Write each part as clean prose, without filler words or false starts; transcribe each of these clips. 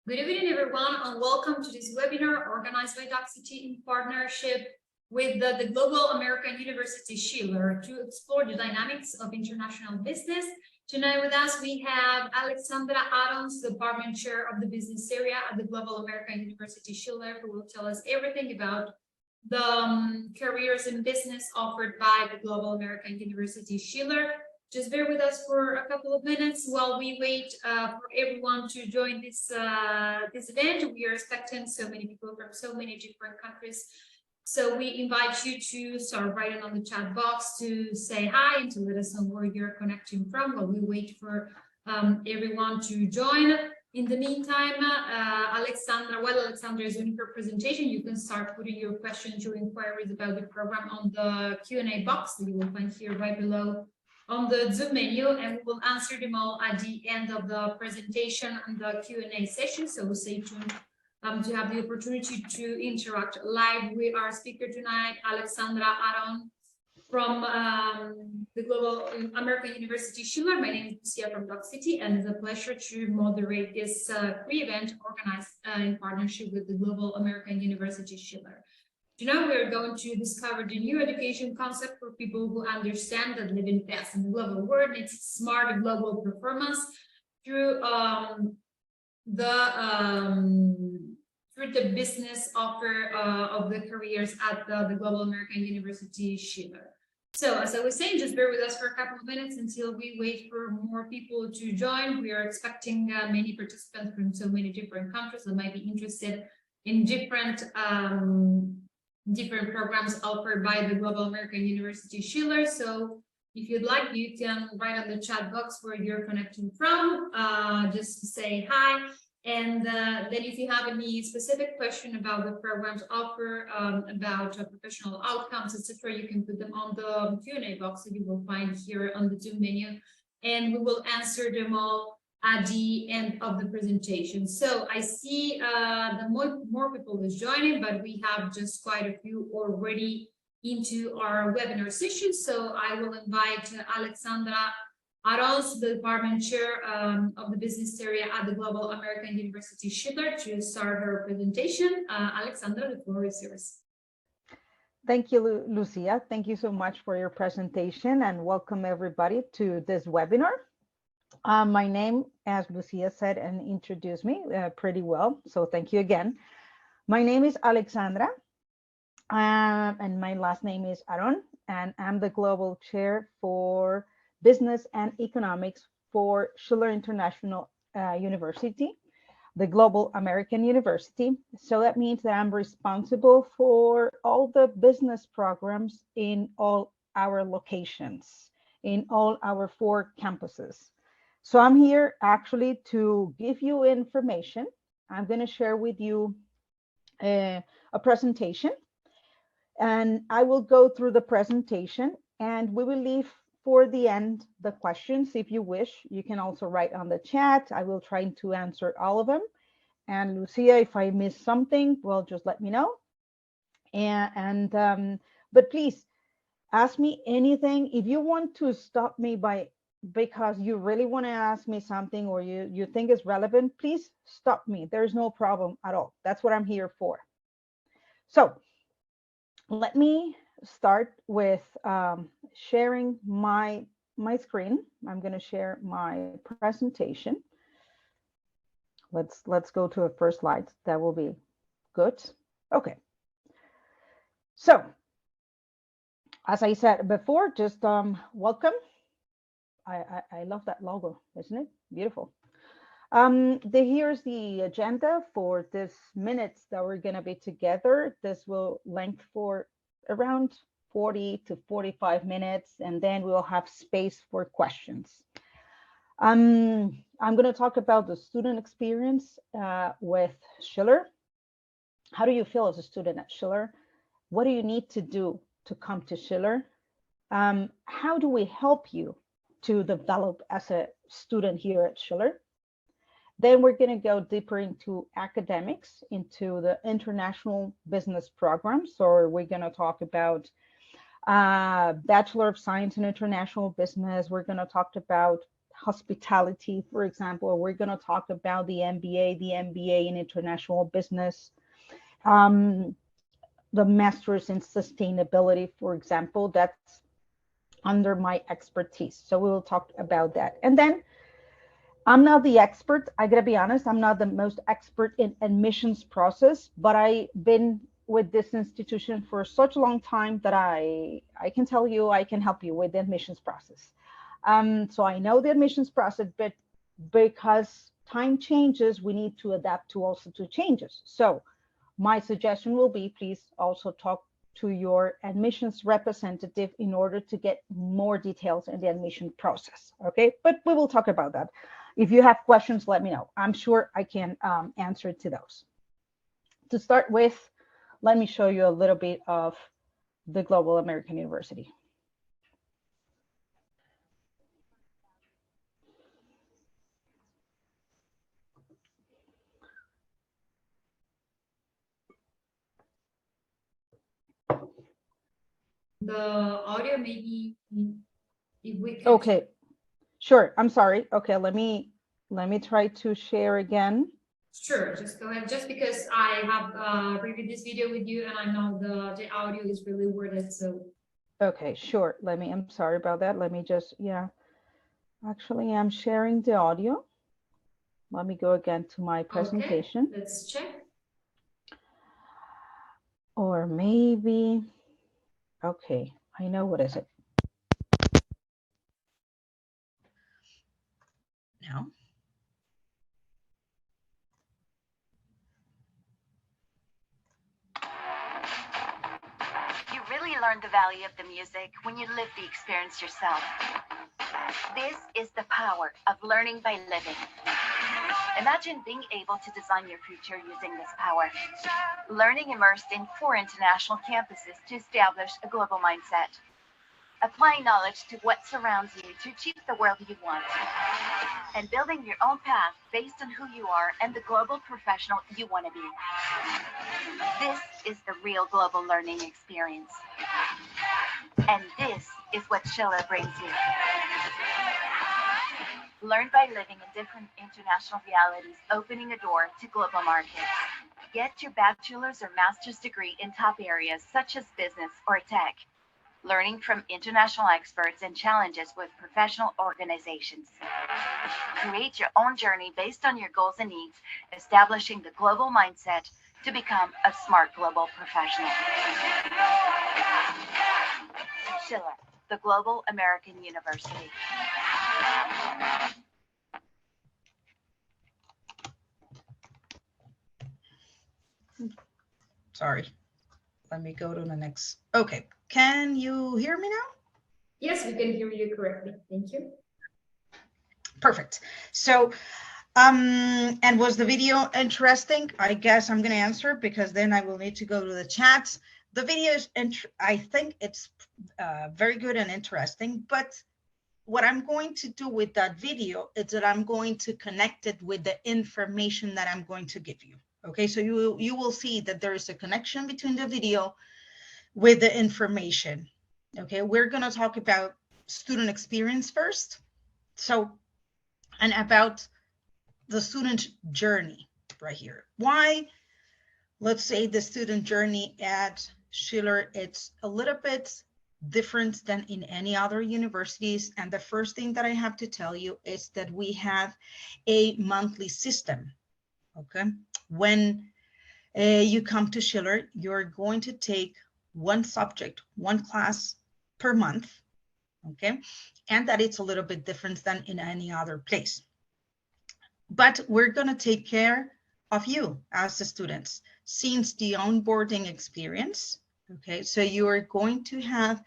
Good evening, everyone, and welcome to this webinar organized by Docsity in partnership with the Global American University Schiller to explore the dynamics of international business. Tonight with us, we have Alexandra Aarons, the department chair of the business area at the Global American University Schiller, who will tell us everything about the careers in business offered by the Global American University Schiller. Just bear with us for a couple of minutes while we wait for everyone to join this event. We are expecting so many people from so many different countries. So we invite you to start writing on the chat box to say hi and to let us know where you're connecting from while we wait for everyone to join. In the meantime, while Alexandra is doing her presentation, you can start putting your questions, your inquiries about the program on the Q&A box that you will find here right below on the Zoom menu, and we will answer them all at the end of the presentation and the Q&A session. So stay tuned to have the opportunity to interact live with our speaker tonight, Alexandra Aarons from the Global American University Schiller. My name is Lucia from Docsity, and it's a pleasure to moderate this free event organized in partnership with the Global American University Schiller. Tonight, we're going to discover the new education concept for people who understand that living fast in the global world needs smart global performance through the business offer of the careers at the Global American University Schiller. So, as I was saying, just bear with us for a couple of minutes until we wait for more people to join. We are expecting many participants from so many different countries that might be interested in different programs offered by the Global American University Schiller. So if you'd like, you can write on the chat box where you're connecting from, just to say hi. And then if you have any specific question about the programs offer, about professional outcomes, etc., you can put them on the Q&A box that you will find here on the Zoom menu, and we will answer them all at the end of the presentation. So I see the more people is joining, but we have just quite a few already into our webinar session. So I will invite Alexandra Aarons, the department chair of the business area at the Global American University Schiller, to start her presentation. Alexandra, the floor is yours. Thank you, Lucia. Thank you so much for your presentation, and welcome everybody to this webinar. My name, as Lucia said and introduced me pretty well, so thank you again. My name is Alexandra, and my last name is Aarons, and I'm the global chair for business and economics for Schiller International University, the Global American University. So that means that I'm responsible for all the business programs in all our locations, in all our 4 campuses. So I'm here actually to give you information. I'm going to share with you a presentation, and I will go through the presentation, and we will leave for the end the questions. If you wish, you can also write on the chat. I will try to answer all of them. And Lucia, if I miss something, well, just let me know. But please ask me anything. If you want to stop me because you really want to ask me something or you think is relevant, please stop me. There's no problem at all. That's what I'm here for. So let me start with sharing my screen. I'm going to share my presentation. Let's go to a first slide. That will be good. Okay. So as I said before, just welcome. I love that logo, isn't it? Beautiful. Here's the agenda for this minutes that we're going to be together. This will length for around 40 to 45 minutes, and then we'll have space for questions. I'm going to talk about the student experience with Schiller. How do you feel as a student at Schiller? What do you need to do to come to Schiller? How do we help you to develop as a student here at Schiller? Then we're going to go deeper into academics, into the international business programs. So we're going to talk about Bachelor of Science in International Business. We're going to talk about hospitality, for example, or we're going to talk about the MBA in international business, the master's in sustainability, for example, that's under my expertise. So we will talk about that. And then I'm not the expert. I gotta be honest, I'm not the most expert in admissions process, but I've been with this institution for such a long time that I can tell you I can help you with the admissions process. So I know the admissions process, but because time changes, we need to adapt to also to changes. So my suggestion will be, please also talk to your admissions representative in order to get more details in the admission process. Okay, but we will talk about that. If you have questions, let me know. I'm sure I can answer to those. To start with, let me show you a little bit of the Global American University. The audio, maybe if we can. Okay, sure. I'm sorry. Okay, let me try to share again. Sure, just go ahead. Just because I have reviewed this video with you and I know the audio is really worded, so. Okay, sure. I'm sorry about that. Let me just, yeah. Actually, I'm sharing the audio. Let me go again to my presentation. Okay, let's check. Or maybe, okay, I know what is it. Now. You really learn the value of the music when you live the experience yourself. This is the power of learning by living. Imagine being able to design your future using this power. Learning immersed in 4 international campuses to establish a global mindset. Applying knowledge to what surrounds you to achieve the world you want. And building your own path based on who you are and the global professional you want to be. This is the real global learning experience. And this is what Schiller brings you. Learn by living in different international realities, opening a door to global markets. Get your bachelor's or master's degree in top areas such as business or tech. Learning from international experts and challenges with professional organizations. Create your own journey based on your goals and needs, establishing the global mindset to become a smart global professional. Schiller, the Global American University. Sorry. Let me go to the next. Okay. Can you hear me now? Yes, we can hear you correctly. Thank you. Perfect. So, and was the video interesting? I guess I'm going to answer because then I will need to go to the chats. The video is, I think it's very good and interesting, but what I'm going to do with that video is that I'm going to connect it with the information that I'm going to give you. Okay, so you will see that there is a connection between the video with the information. Okay, we're going to talk about student experience first. So, and about the student journey right here. Why, let's say the student journey at Schiller, it's a little bit different than in any other universities. And the first thing that I have to tell you is that we have a monthly system. Okay, when you come to Schiller, you're going to take one subject, one class per month. Okay, and that it's a little bit different than in any other place. But we're going to take care of you as the students since the onboarding experience. Okay, so you are going to have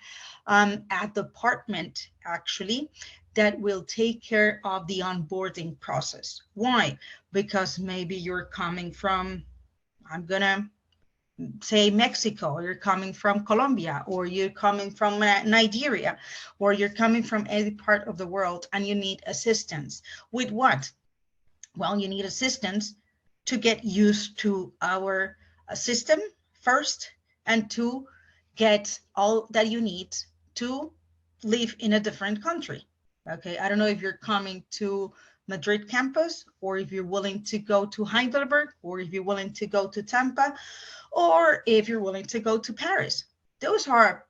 a department actually that will take care of the onboarding process. Why? Because maybe you're coming from, I'm gonna say Mexico, or you're coming from Colombia, or you're coming from Nigeria, or you're coming from any part of the world and you need assistance. With what? Well, you need assistance to get used to our system first, and to get all that you need to live in a different country. Okay, I don't know if you're coming to Madrid campus, or if you're willing to go to Heidelberg, or if you're willing to go to Tampa, or if you're willing to go to Paris. Those are,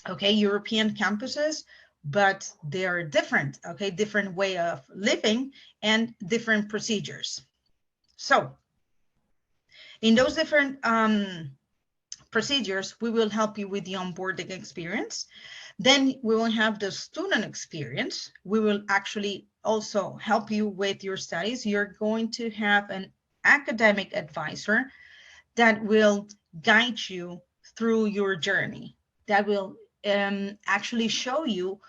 okay, European campuses, but they are different, okay, different way of living and different procedures. So in those different procedures, we will help you with the onboarding experience. Then we will have the student experience. We will actually also help you with your studies. You're going to have an academic advisor that will guide you through your journey, that will actually show you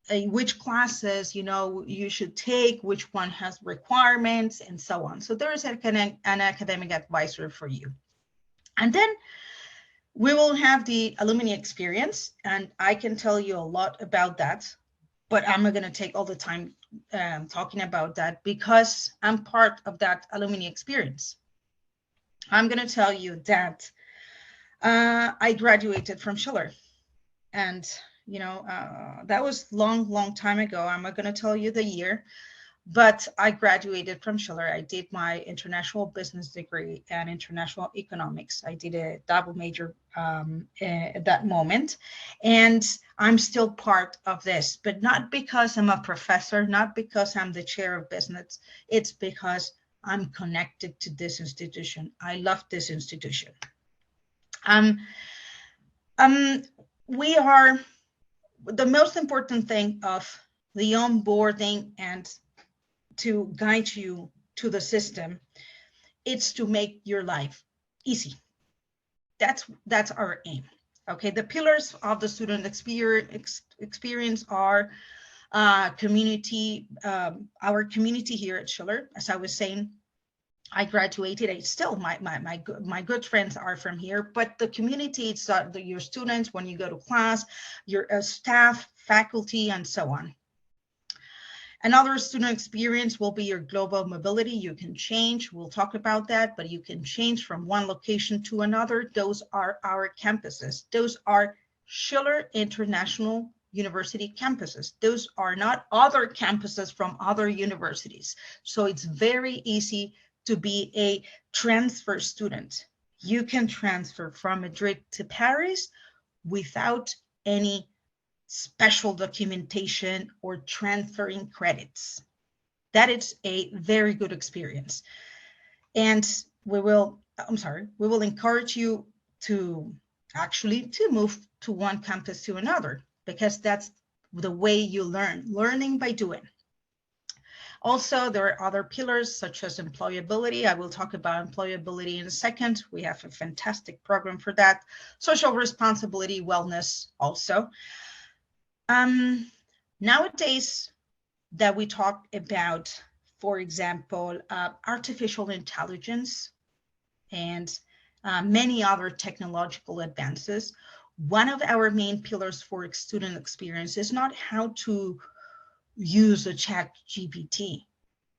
which classes you should take, which one has requirements, and so on. So there is an academic advisor for you. And then we will have the alumni experience, and I can tell you a lot about that, but I'm not going to take all the time talking about that because I'm part of that alumni experience. I'm going to tell you that I graduated from Schiller, and that was long time ago. I'm not going to tell you the year, but I graduated from Schiller. I did my international business degree and international economics. I did a double major at that moment. And I'm still part of this, but not because I'm a professor, not because I'm the chair of business. It's because I'm connected to this institution. I love this institution. We are the most important thing of the onboarding and to guide you to the system, it's to make your life easy. That's our aim. Okay, the pillars of the student experience are community, our community here at Schiller. As I was saying, I graduated. I still my good friends are from here, but the community, it's your students when you go to class, your staff, faculty, and so on. Another student experience will be your global mobility. You can change, we'll talk about that, but you can change from one location to another. Those are our campuses. Those are Schiller International University campuses. Those are not other campuses from other universities. So it's very easy to be a transfer student. You can transfer from Madrid to Paris without any special documentation or transferring credits. That is a very good experience. And we will encourage you to move to one campus to another, because that's the way you learning by doing. Also, there are other pillars such as employability. I will talk about employability in a second. We have a fantastic program for that. Social responsibility, wellness also. Nowadays that we talk about, for example, artificial intelligence and many other technological advances, one of our main pillars for student experience is not how to use a chat GPT.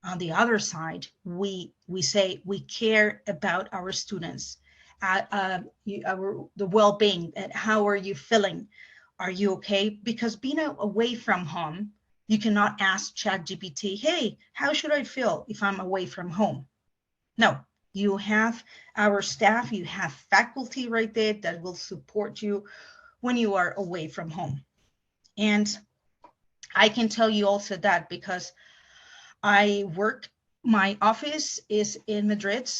On the other side, we say we care about our students, the well-being, and how are you feeling? Are you okay? Because being away from home, you cannot ask ChatGPT, hey, how should I feel if I'm away from home? No, you have our staff, you have faculty right there that will support you when you are away from home. And I can tell you also that because my office is in Madrid.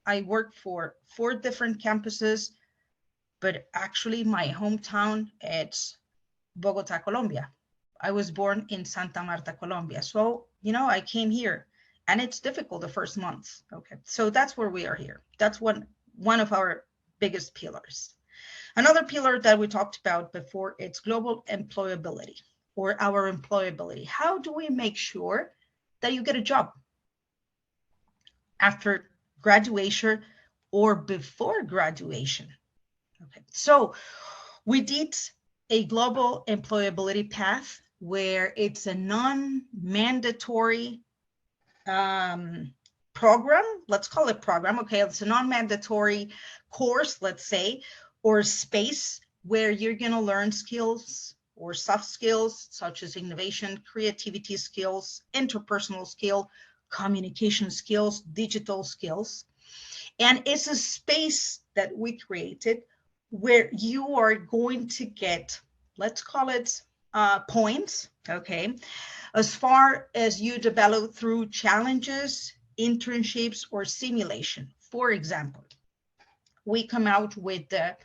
I work for 4 different campuses, but actually my hometown, it's Bogota, Colombia. I was born in Santa Marta, Colombia. So, I came here and it's difficult the first months. Okay, so that's where we are here. That's one of our biggest pillars. Another pillar that we talked about before, it's global employability, or our employability. How do we make sure that you get a job after graduation or before graduation? Okay, so we did a global employability path where it's a non-mandatory program. Let's call it program. Okay, it's a non-mandatory course, let's say, or space where you're going to learn skills or soft skills, such as innovation, creativity skills, interpersonal skill, communication skills, digital skills. And it's a space that we created where you are going to get, let's call it points, okay, as far as you develop through challenges, internships, or simulation. For example, we come out with the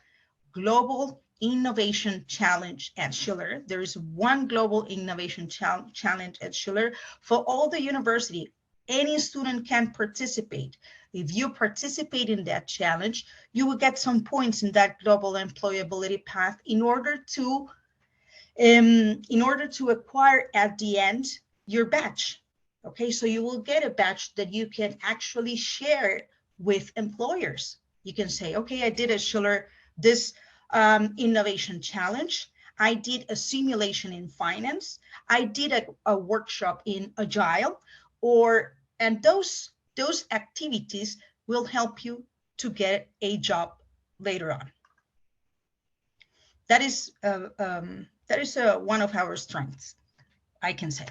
Global Innovation Challenge at Schiller. There is one Global Innovation Challenge at Schiller for all the university. Any student can participate. If you participate in that challenge, you will get some points in that global employability path in order to acquire at the end your badge. Okay, so you will get a badge that you can actually share with employers. You can say, okay, I did at Schiller this innovation challenge. I did a simulation in finance. I did a workshop in Agile, and those activities will help you to get a job later on. That is one of our strengths, I can say.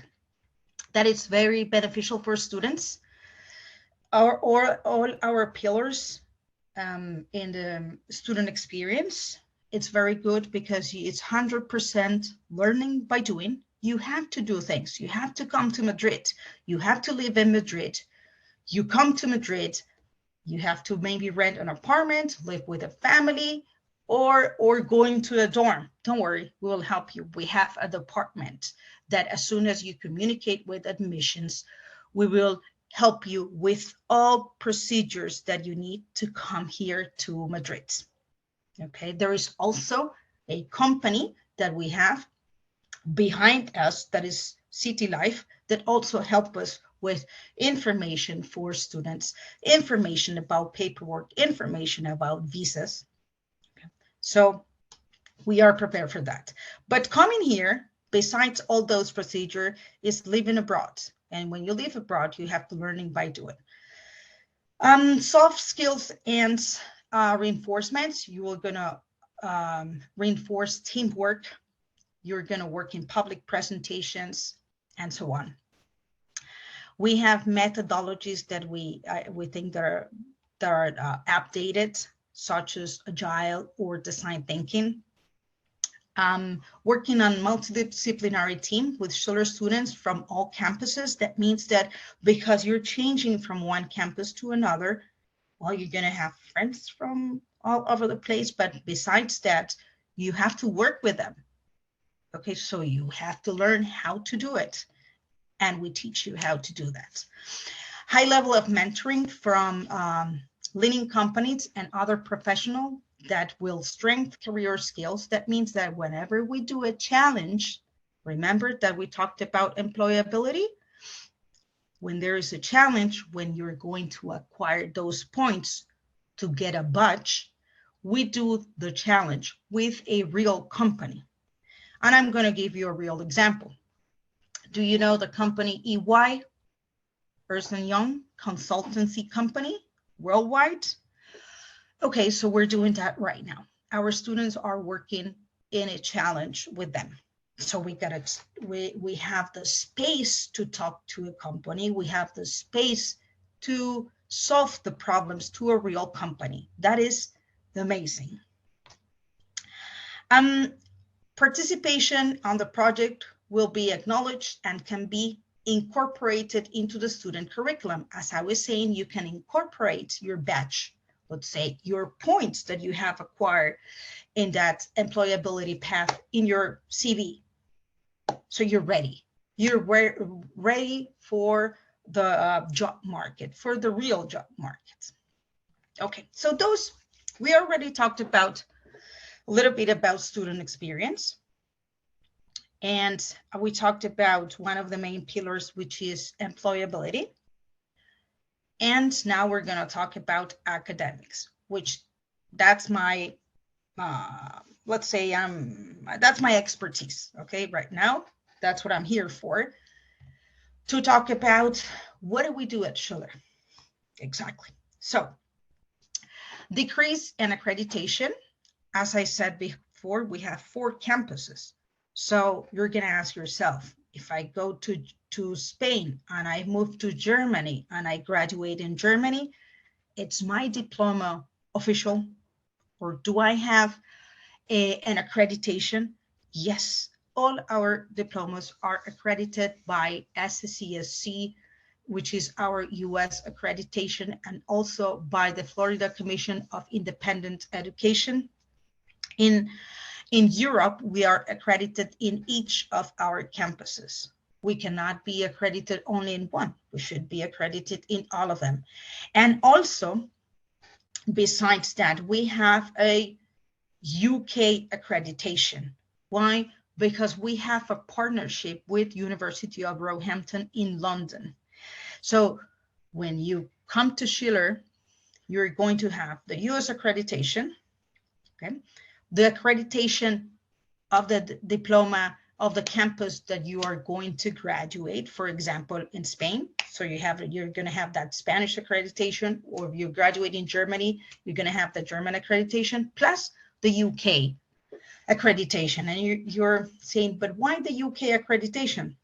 That is very beneficial for students. All our pillars in the student experience, it's very good because it's 100% learning by doing. You have to do things. You have to come to Madrid. You have to live in Madrid. You come to Madrid, you have to maybe rent an apartment, live with a family, or going to a dorm. Don't worry, we will help you. We have a department that as soon as you communicate with admissions, we will help you with all procedures that you need to come here to Madrid. Okay, there is also a company that we have behind us that is City Life that also help us with information for students, information about paperwork, information about visas. Okay. So we are prepared for that. But coming here, besides all those procedures, is living abroad. And when you live abroad, you have to learning by doing. Soft skills and reinforcements, you are gonna reinforce teamwork. You're gonna work in public presentations and so on. We have methodologies that we think that are updated, such as Agile or design thinking. Working on multidisciplinary team with Schiller students from all campuses. That means that because you're changing from one campus to another, well, you're gonna have friends from all over the place, but besides that, you have to work with them. Okay, so you have to learn how to do it. And we teach you how to do that. High level of mentoring from leading companies and other professionals that will strengthen career skills. That means that whenever we do a challenge, remember that we talked about employability? When there is a challenge, when you're going to acquire those points to get a badge, we do the challenge with a real company. And I'm going to give you a real example. Do you know the company EY, Ernst & Young consultancy company worldwide? Okay, so we're doing that right now. Our students are working in a challenge with them. So we have the space to talk to a company. We have the space to solve the problems to a real company. That is amazing. Participation on the project will be acknowledged and can be incorporated into the student curriculum. As I was saying, you can incorporate your badge, let's say your points that you have acquired in that employability path in your CV. So you're ready. You're ready for the job market, for the real job market. Okay, so we already talked about a little bit about student experience. And we talked about one of the main pillars, which is employability. And now we're going to talk about academics, which that's my, let's say, that's my expertise. Okay, right now, that's what I'm here for, to talk about what do we do at Schiller? Exactly. So, decrease in accreditation. As I said before, we have 4 campuses. So you're going to ask yourself, if I go to Spain and I move to Germany and I graduate in Germany, it's my diploma official, or do I have an accreditation? Yes, all our diplomas are accredited by SCSC, which is our US accreditation, and also by the Florida Commission of Independent Education. In Europe, we are accredited in each of our campuses. We cannot be accredited only in one. We should be accredited in all of them. And also, besides that, we have a UK accreditation. Why? Because we have a partnership with University of Roehampton in London. So when you come to Schiller, you're going to have the US accreditation, okay? The accreditation of the diploma of the campus that you are going to graduate, for example, in Spain. So you're going to have that Spanish accreditation, or if you graduate in Germany, you're going to have the German accreditation, plus the UK accreditation. And you're saying, but why the UK accreditation?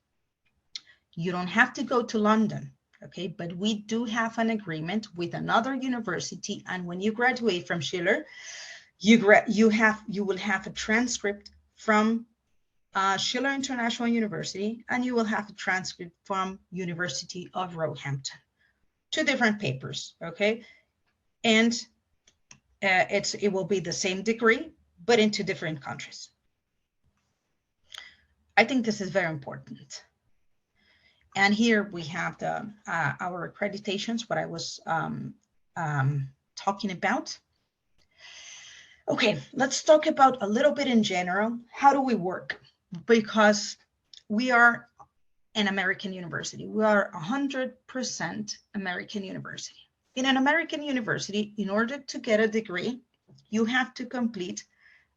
You don't have to go to London, okay? But we do have an agreement with another university, and when you graduate from Schiller, you will have a transcript from Schiller International University, and you will have a transcript from University of Roehampton. 2 different papers, okay? And it will be the same degree, but in 2 different countries. I think this is very important. And here we have the our accreditations, what I was talking about. Okay, let's talk about a little bit in general. How do we work? Because we are an American university. We are 100% American university. In an American university, in order to get a degree, you have to complete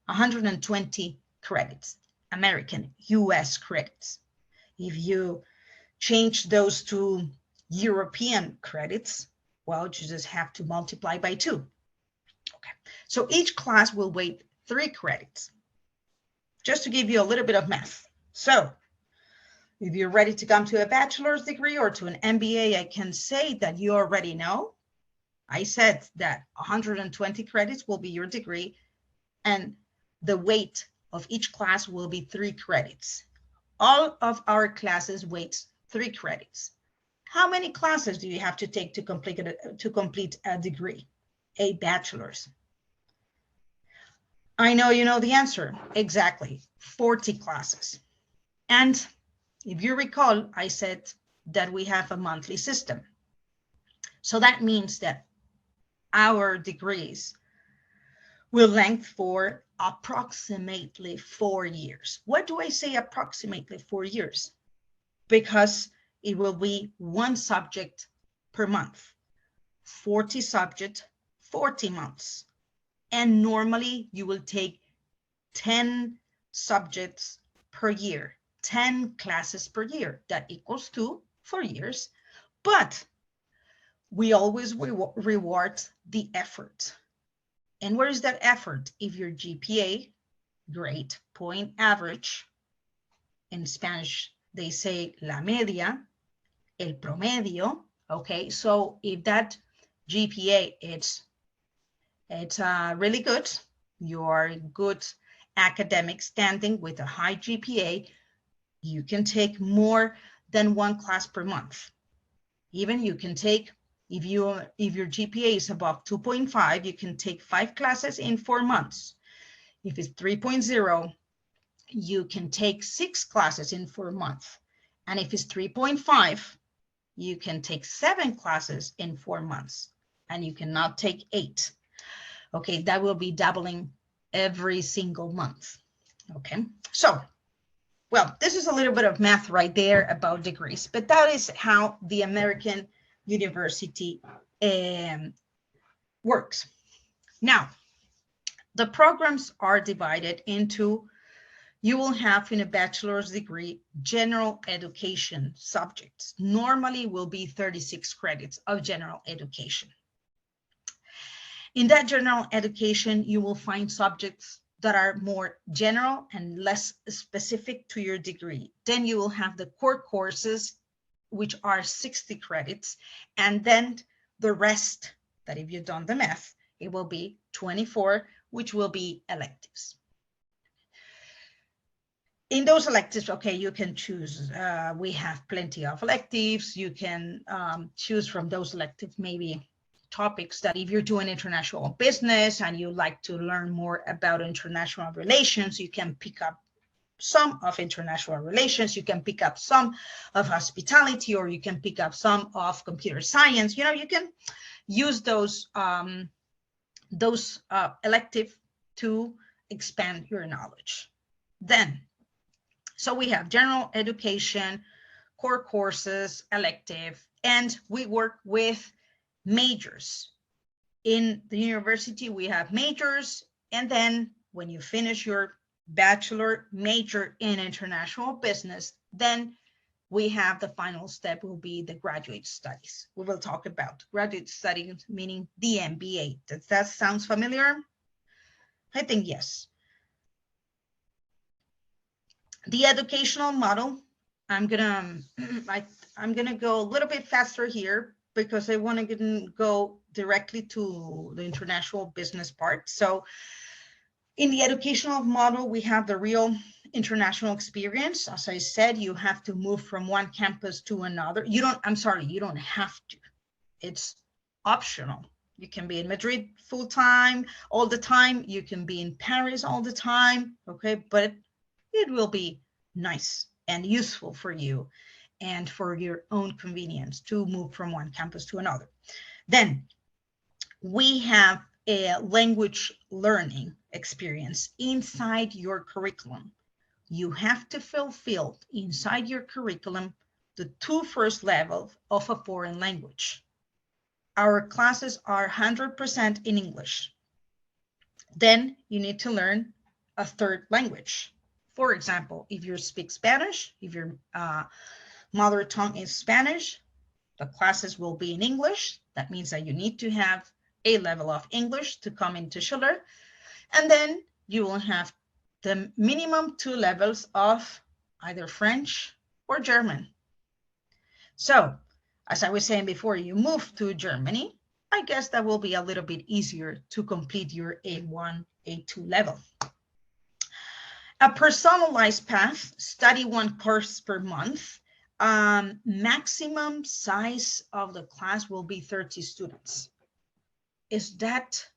120 credits, American, US credits. If you change those to European credits, well, you just have to multiply by 2. Okay, so each class will weigh 3 credits. Just to give you a little bit of math. So if you're ready to come to a bachelor's degree or to an MBA, I can say that you already know. I said that 120 credits will be your degree, and the weight of each class will be 3 credits. All of our classes weighs 3 credits. How many classes do you have to take to complete a degree, a bachelor's? I know you know the answer. Exactly, 40 classes. And if you recall, I said that we have a monthly system. So that means that our degrees will length for approximately 4 years. What do I say approximately 4 years? Because it will be 1 subject per month, 40 subjects, 40 months. And normally you will take 10 subjects per year, 10 classes per year. That equals to 4 years. But we always reward the effort. And where is that effort? If your GPA, grade point average, in Spanish they say la media, el promedio, okay? So if that GPA it's really good, you are in good academic standing with a high GPA, you can take more than 1 class per month. Even you can take, if your GPA is above 2.5, you can take 5 classes in 4 months. If it's 3.0, you can take 6 classes in 4 months. And if it's 3.5, you can take 7 classes in 4 months. And you cannot take 8. Okay, that will be doubling every single month. Okay, so, well, this is a little bit of math right there about degrees, but that is how the American university works. Now, the programs are divided into, you will have in a bachelor's degree, general education subjects. Normally will be 36 credits of general education. In that general education, you will find subjects that are more general and less specific to your degree. Then you will have the core courses, which are 60 credits. And then the rest, that if you've done the math, it will be 24, which will be electives. In those electives, okay, you can choose. We have plenty of electives. You can choose from those electives, maybe topics that if you're doing international business and you like to learn more about international relations, you can pick up some of international relations, you can pick up some of hospitality, or you can pick up some of computer science. You know, you can use those elective to expand your knowledge. Then, so we have general education, core courses, elective, and we work with majors. In the university, we have majors, and then when you finish your bachelor major in international business, then we have the final step will be the graduate studies. We will talk about graduate studies, meaning the MBA. Does that sound familiar? I think yes. The educational model, I'm gonna go a little bit faster here because I want to go directly to the international business part. So in the educational model, we have the real international experience. As I said, you have to move from one campus to another. You don't have to. It's optional. You can be in Madrid full time, all the time. You can be in Paris all the time, okay? But it will be nice and useful for you and for your own convenience to move from one campus to another. Then we have a language learning experience inside your curriculum. You have to fulfill inside your curriculum the 2 first levels of a foreign language. Our classes are 100% in English. Then you need to learn a 3rd language. For example, if you speak Spanish, if your mother tongue is Spanish, the classes will be in English. That means that you need to have a level of English to come into Schiller. And then you will have the minimum 2 levels of either French or German. So, as I was saying before, you move to Germany, I guess that will be a little bit easier to complete your A1, A2 level. A personalized path, study 1 course per month. Maximum size of the class will be 30 students. Is that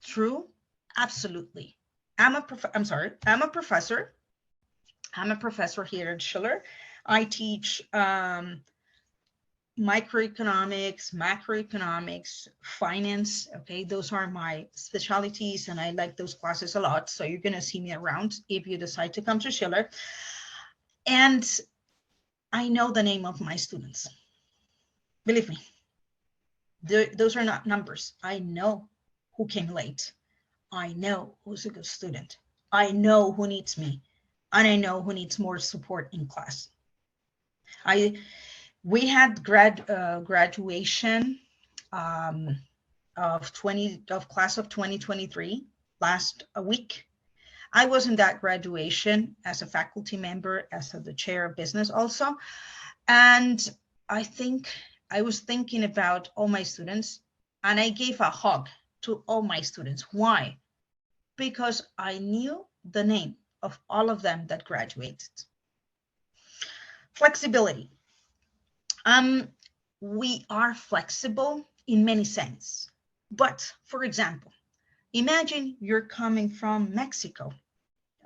true? Absolutely. I'm a professor. I'm a professor here at Schiller. I teach microeconomics, macroeconomics, finance. Okay, those are my specialties, and I like those classes a lot. So you're going to see me around if you decide to come to Schiller. And I know the name of my students. Believe me, those are not numbers. I know who came late. I know who's a good student. I know who needs me, and I know who needs more support in class. We had graduation of class of 2023 last week. I was in that graduation as a faculty member, as the chair of business also, and I was thinking about all my students, and I gave a hug to all my students. Why? Because I knew the name of all of them that graduated. Flexibility. We are flexible in many senses. But for example, imagine you're coming from Mexico,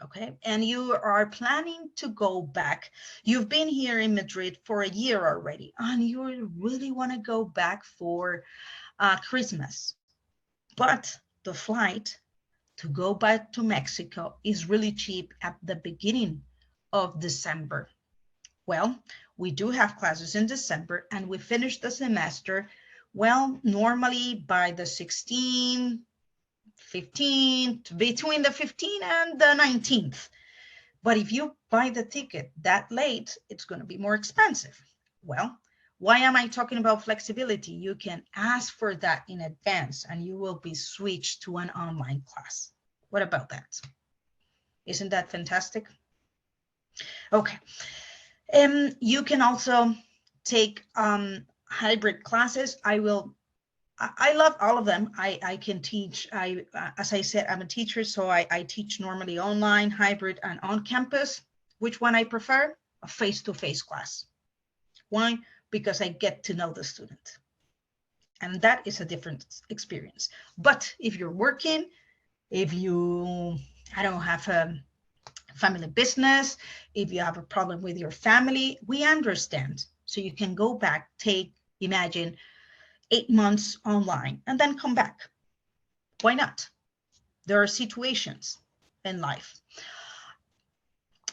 okay? And you are planning to go back. You've been here in Madrid for a year already, and you really want to go back for Christmas. But the flight to go back to Mexico is really cheap at the beginning of December. Well, we do have classes in December, and we finish the semester, well, normally by the 16th, 15th, between the 15th and the 19th. But if you buy the ticket that late, it's going to be more expensive. Well, why am I talking about flexibility? You can ask for that in advance, and you will be switched to an online class. What about that? Isn't that fantastic? Okay. You can also take hybrid classes. I love all of them. I can teach. As I said, I'm a teacher, so I teach normally online, hybrid, and on campus. Which one I prefer? A face-to-face class. Why? Because I get to know the student. And that is a different experience. But if you're working, if you, I don't have a family business, if you have a problem with your family, we understand. So you can go back, imagine 8 months online and then come back. Why not? There are situations in life.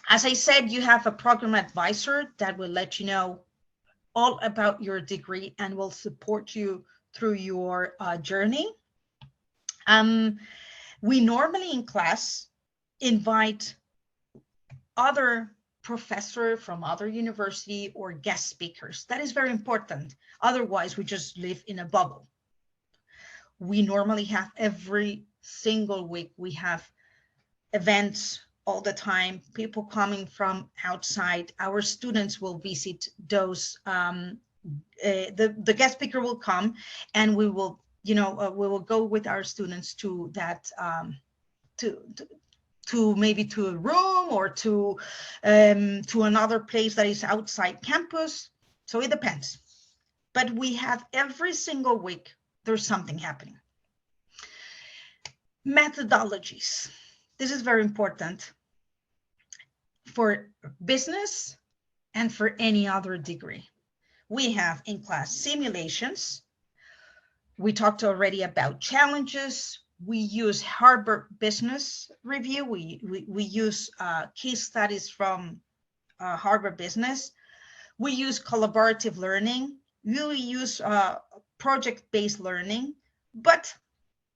As I said, you have a program advisor that will let you know all about your degree and will support you through your journey. We normally in class invite other professor from other university or guest speakers. That is very important. Otherwise, we just live in a bubble. We normally have every single week, we have events all the time, people coming from outside. Our students will visit those, the guest speaker will come and we will, we will go with our students to that, to maybe to a room or to another place that is outside campus. So it depends. But we have every single week, there's something happening. Methodologies. This is very important for business and for any other degree. We have in class simulations. We talked already about challenges. We use Harvard Business Review. We use case studies from Harvard Business. We use collaborative learning. We use project-based learning. But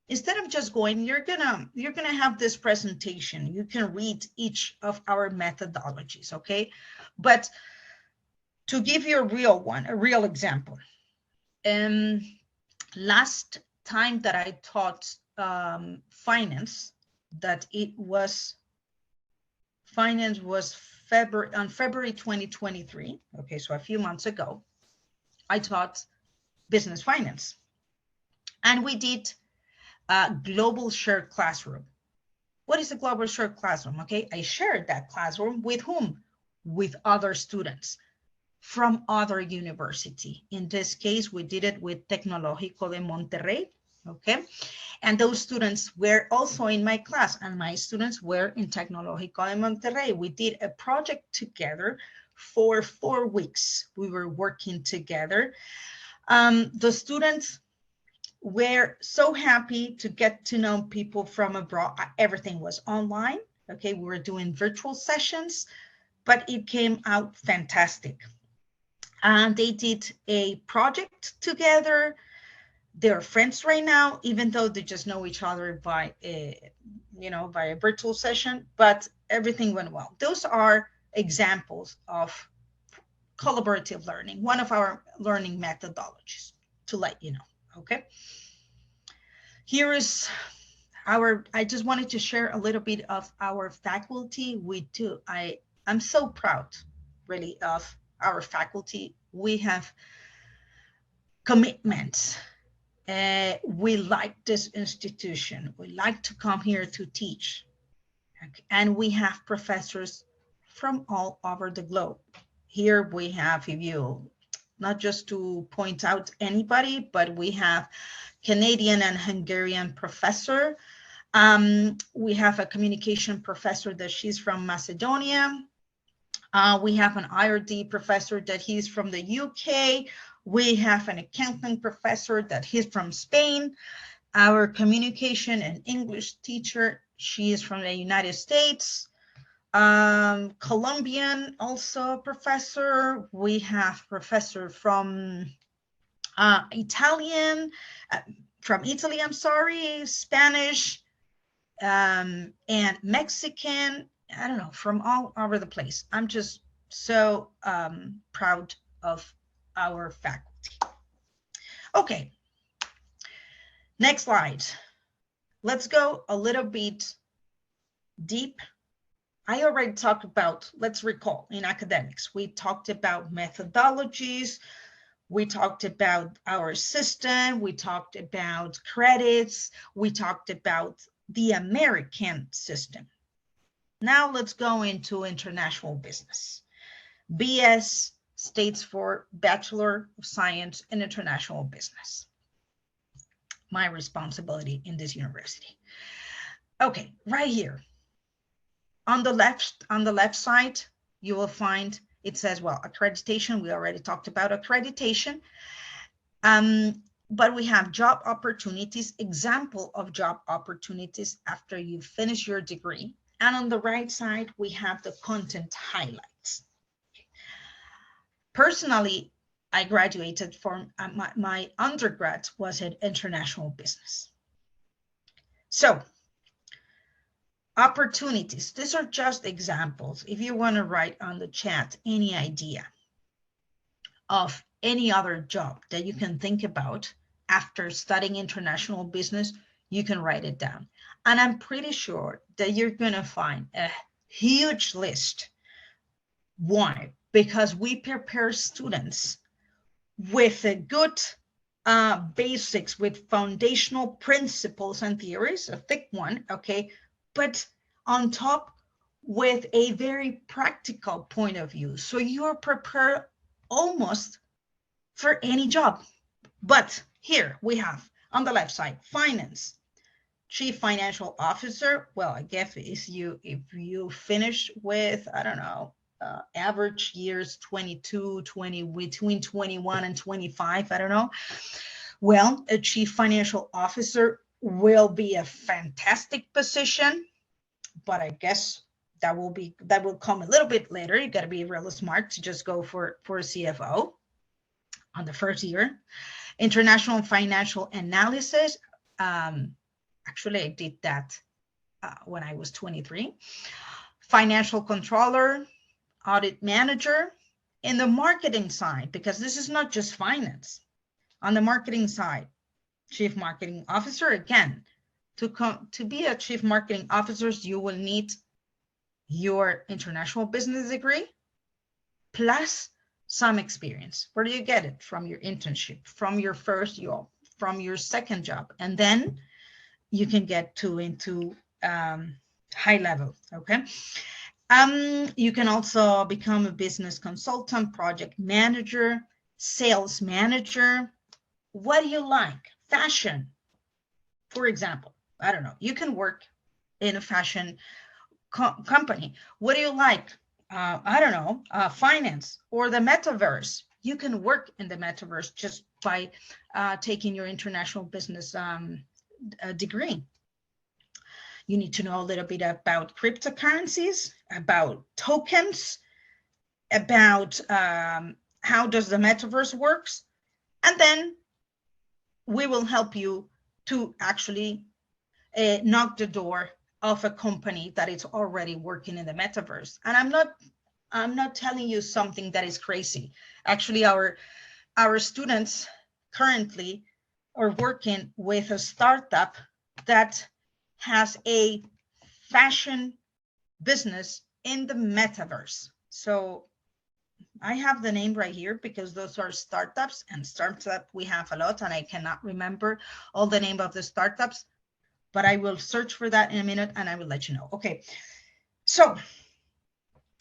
instead of just going, you're gonna have this presentation. You can read each of our methodologies, okay? But to give you a real example, last time that I taught finance, finance was February 2023. Okay, so a few months ago, I taught business finance, and we did a global shared classroom. What is a global shared classroom? Okay, I shared that classroom with whom? With other students from other university. In this case, we did it with Tecnológico de Monterrey, okay? And those students were also in my class, and my students were in Tecnológico de Monterrey. We did a project together for 4 weeks. We were working together. The students were so happy to get to know people from abroad. Everything was online, okay? We were doing virtual sessions, but it came out fantastic. And they did a project together. They're friends right now, even though they just know each other by a virtual session, but everything went well. Those are examples of collaborative learning, one of our learning methodologies, to let you know, okay? Here is I just wanted to share a little bit of our faculty. I'm so proud, really, of our faculty. We have commitments. We like this institution. We like to come here to teach. And we have professors from all over the globe. Here we have, if you, not just to point out anybody, but we have Canadian and Hungarian professor. We have a communication professor that she's from Macedonia. We have an IRD professor that he's from the UK. We have an accounting professor that he's from Spain. Our communication and English teacher, she is from the United States. Colombian also professor. We have professor from Italian, from Italy, I'm sorry, Spanish, and Mexican, I don't know, from all over the place. I'm just so proud of our faculty. Okay, next slide. Let's go a little bit deep I already talked about, let's recall, in academics, we talked about methodologies, we talked about our system, we talked about credits, we talked about the American system. Now let's go into international business. BS stands for Bachelor of Science in International Business. My responsibility in this university. Okay, right here. On the left side, you will find it says, well, accreditation. We already talked about accreditation. But we have job opportunities, example of job opportunities after you finish your degree. And on the right side, we have the content highlights. Personally, I graduated from my undergrad was in international business. So opportunities, these are just examples. If you want to write on the chat any idea of any other job that you can think about after studying international business, you can write it down. And I'm pretty sure that you're going to find a huge list. Why? Because we prepare students with a good basics, with foundational principles and theories, a thick one, okay? But on top with a very practical point of view. So you're prepared almost for any job. But here we have on the left side, finance, chief financial officer. Well, I guess if you finish with, I don't know, average years 22, 20, between 21 and 25, I don't know. Well, a chief financial officer will be a fantastic position, but I guess that will come a little bit later. You got to be really smart to just go for a CFO on the first year. International financial analysis. Actually, I did that when I was 23. Financial controller, audit manager. In the marketing side, because this is not just finance. On the marketing side, chief marketing officer. Again, to be a chief marketing officer, you will need your international business degree plus some experience. Where do you get it? From your internship, from your first job, from your second job, and then you can get into high level. Okay. You can also become a business consultant, project manager, sales manager. What do you like? Fashion, for example. I don't know. You can work in a fashion company. What do you like? I don't know, finance or the metaverse. You can work in the metaverse just by taking your international business degree. You need to know a little bit about cryptocurrencies, about tokens, about how does the metaverse works. And then we will help you to actually knock the door of a company that is already working in the metaverse. And I'm not telling you something that is crazy. Actually, our students currently are working with a startup that has a fashion business in the metaverse. So I have the name right here because those are startups, and startup we have a lot, and I cannot remember all the name of the startups, but I will search for that in a minute and I will let you know. Okay, so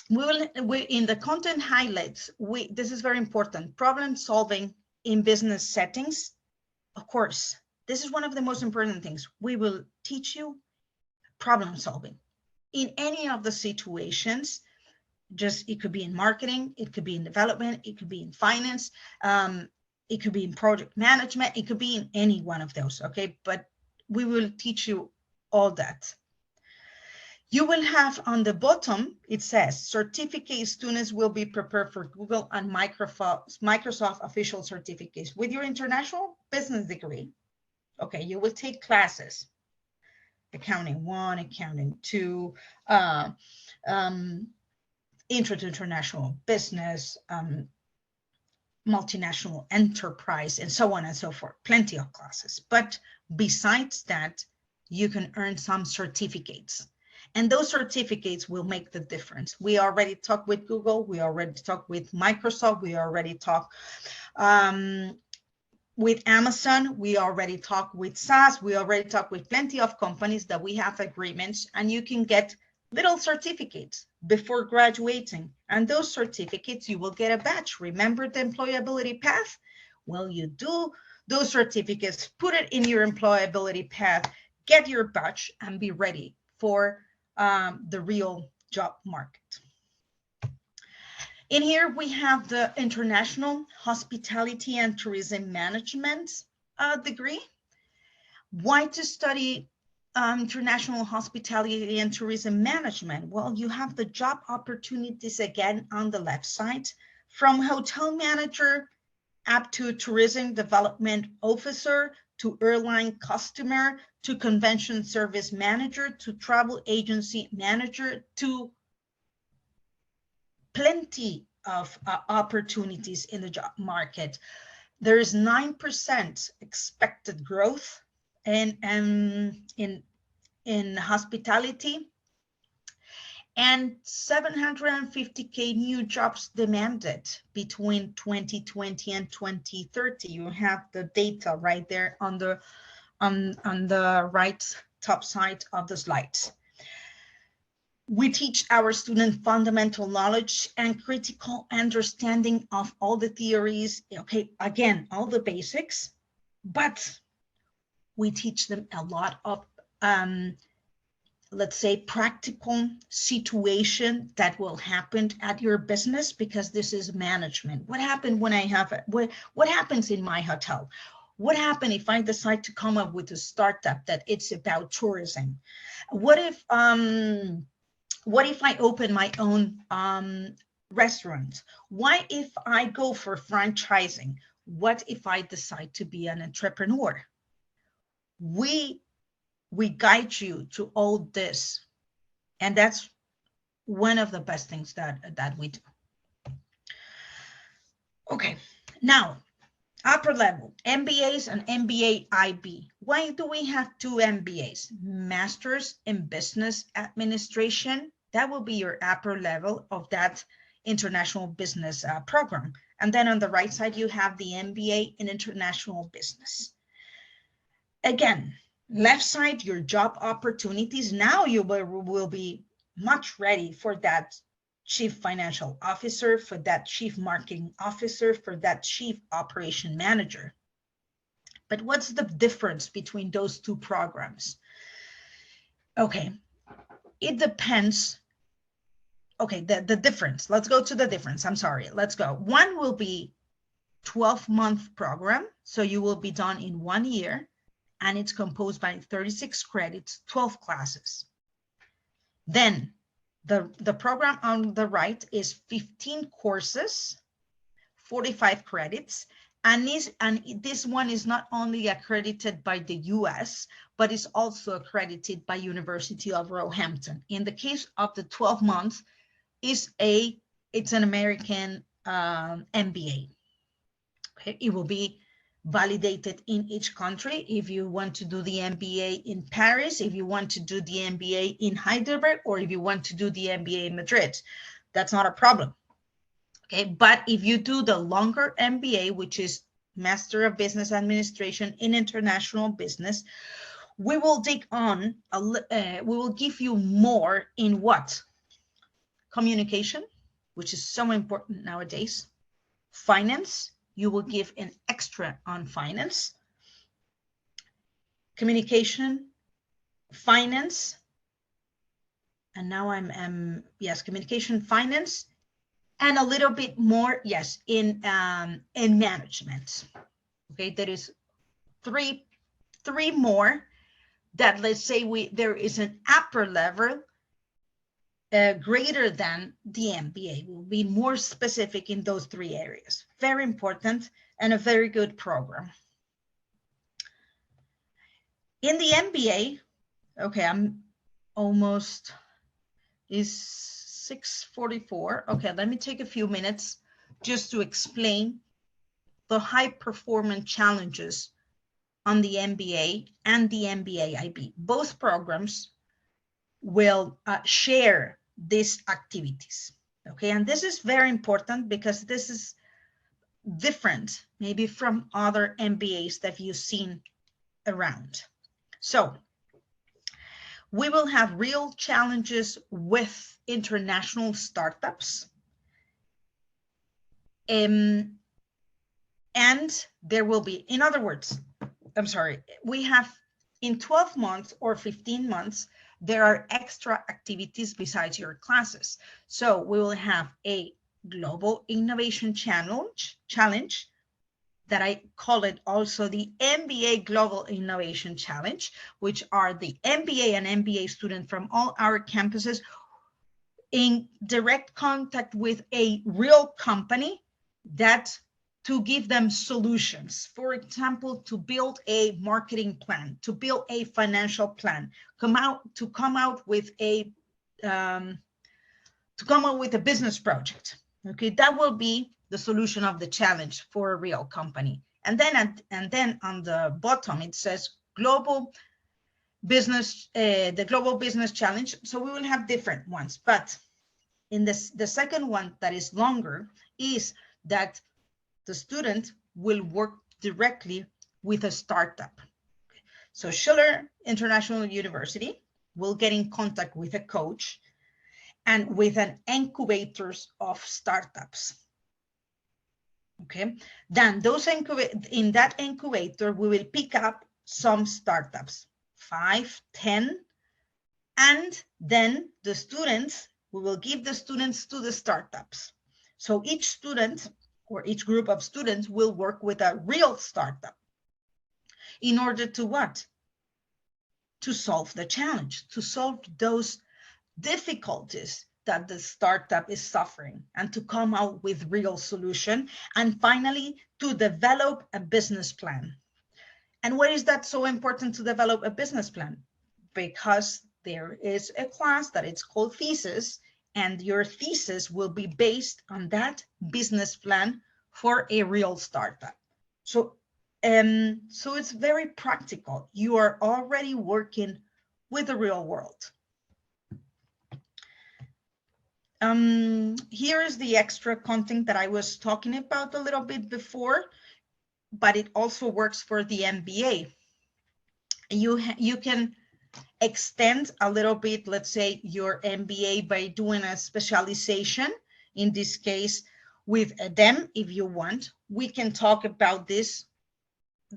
we in the content highlights, this is very important. Problem solving in business settings. Of course, this is one of the most important things. We will teach you problem solving in any of the situations. Just, it could be in marketing, it could be in development, it could be in finance, it could be in project management, it could be in any one of those, okay? But we will teach you all that. You will have on the bottom, it says, certificate students will be prepared for Google and Microsoft official certificates. With your international business degree, okay, you will take classes, accounting 1, accounting 2, intro to international business, multinational enterprise, and so on and so forth. Plenty of classes. But besides that, you can earn some certificates. And those certificates will make the difference. We already talked with Google, we already talked with Microsoft, we already talked with Amazon, we already talked with SAS, we already talked with plenty of companies that we have agreements, and you can get little certificates before graduating. And those certificates, you will get a badge. Remember the employability path? Well, you do those certificates, put it in your employability path, get your badge, and be ready for the real job market. In here, we have the International Hospitality and Tourism Management degree. Why to study international hospitality and tourism management? Well, you have the job opportunities again on the left side, from hotel manager up to tourism development officer, to airline customer, to convention service manager, to travel agency manager, to plenty of opportunities in the job market. There is 9% expected growth in hospitality, and 750K new jobs demanded between 2020 and 2030. You have the data right there on the right top side of the slides. We teach our students fundamental knowledge and critical understanding of all the theories. Okay, again, all the basics, but we teach them a lot of, let's say, practical situation that will happen at your business, because this is management. What happened when I have, what happens in my hotel? What happened if I decide to come up with a startup that it's about tourism? What if I open my own restaurant? What if I go for franchising? What if I decide to be an entrepreneur? We guide you to all this. And that's one of the best things that we do. Okay, now, upper level, MBAs and MBA IB. Why do we have two MBAs? Masters in Business Administration. That will be your upper level of that international business program. And then on the right side, you have the MBA in International Business. Again, left side, your job opportunities. Now you will be much ready for that Chief Financial Officer, for that Chief Marketing Officer, for that Chief Operation Manager. But what's the difference between those two programs? Okay, it depends. Okay, the difference, let's go to the difference. I'm sorry, let's go. One will be 12-month program. So you will be done in 1 year, and it's composed by 36 credits, 12 classes. Then the program on the right is 15 courses, 45 credits. And this one is not only accredited by the US, but is also accredited by University of Roehampton. In the case of the 12 months, it's an American MBA. Okay, it will be validated in each country. If you want to do the MBA in Paris, if you want to do the MBA in Heidelberg, or if you want to do the MBA in Madrid, that's not a problem. Okay, but if you do the longer MBA, which is Master of Business Administration in International Business, we will dig on, we will give you more in what? Communication, which is so important nowadays. Finance, you will give an extra on finance. Communication, finance, and now yes, communication, finance, and a little bit more, yes, in management. Okay, there is three more that, let's say there is an upper level greater than the MBA. We'll be more specific in those three areas. Very important and a very good program. In the MBA, okay, I'm almost, is 6:44. Okay, let me take a few minutes just to explain the high performance challenges on the MBA and the MBA IB. Both programs will share these activities. Okay, and this is very important because this is different maybe from other MBAs that you've seen around. So we will have real challenges with international startups. And there will be, in other words, I'm sorry, we have in 12 months or 15 months, there are extra activities besides your classes. So we will have a global innovation challenge that I call it also the MBA Global Innovation Challenge, which are the MBA and MBA students from all our campuses in direct contact with a real company that to give them solutions. For example, to build a marketing plan, to build a financial plan, come out with a business project. Okay, that will be the solution of the challenge for a real company. And then on the bottom it says global business, the global business challenge. So we will have different ones, but in this, the second one that is longer is that the student will work directly with a startup. So Schiller International University will get in contact with a coach and with an incubators of startups. Okay, then those in that incubator, we will pick up some startups, 5, 10, and then the students, we will give the students to the startups. So each student or each group of students will work with a real startup in order to what? To solve the challenge, to solve those difficulties that the startup is suffering and to come out with real solution. And finally, to develop a business plan. And why is that so important to develop a business plan? Because there is a class that it's called thesis, and your thesis will be based on that business plan for a real startup. So it's very practical. You are already working with the real world. Here is the extra content that I was talking about a little bit before, but it also works for the MBA. You can extend a little bit, let's say, your MBA by doing a specialization. In this case, with them, if you want, we can talk about this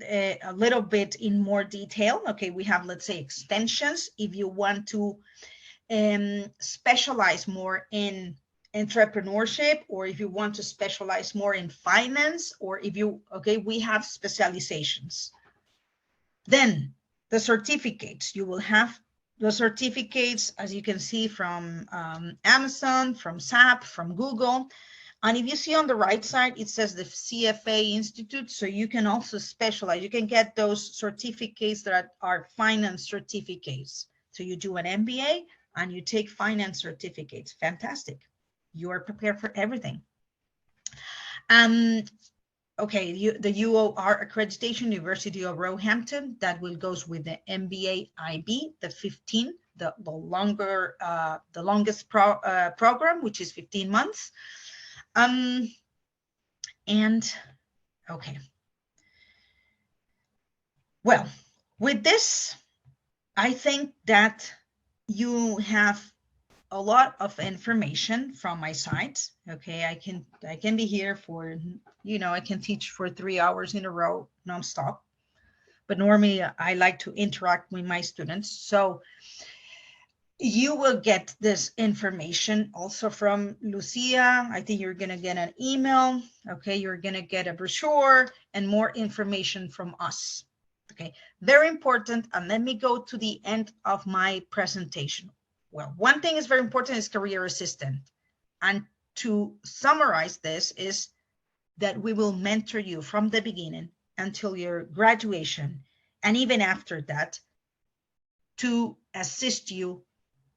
a little bit in more detail. Okay, we have, let's say, extensions. If you want to specialize more in entrepreneurship, or if you want to specialize more in finance, or if you, okay, we have specializations. Then the certificates, you will have the certificates, as you can see, from Amazon, from SAP, from Google. And if you see on the right side, it says the CFA Institute. So you can also specialize. You can get those certificates that are finance certificates. So you do an MBA and you take finance certificates. Fantastic. You are prepared for everything. Okay, the UOR accreditation, University of Roehampton, that will goes with the MBA IB, the 15, the longest program, which is 15 months. And okay. Well, with this, I think that you have a lot of information from my side. Okay, I can be here for, I can teach for 3 hours in a row nonstop, but normally I like to interact with my students. So you will get this information also from Lucia. I think you're gonna get an email. Okay, you're gonna get a brochure and more information from us. Okay, very important. And let me go to the end of my presentation. Well, one thing is very important is career assistant. And to summarize this is that we will mentor you from the beginning until your graduation, and even after that, to assist you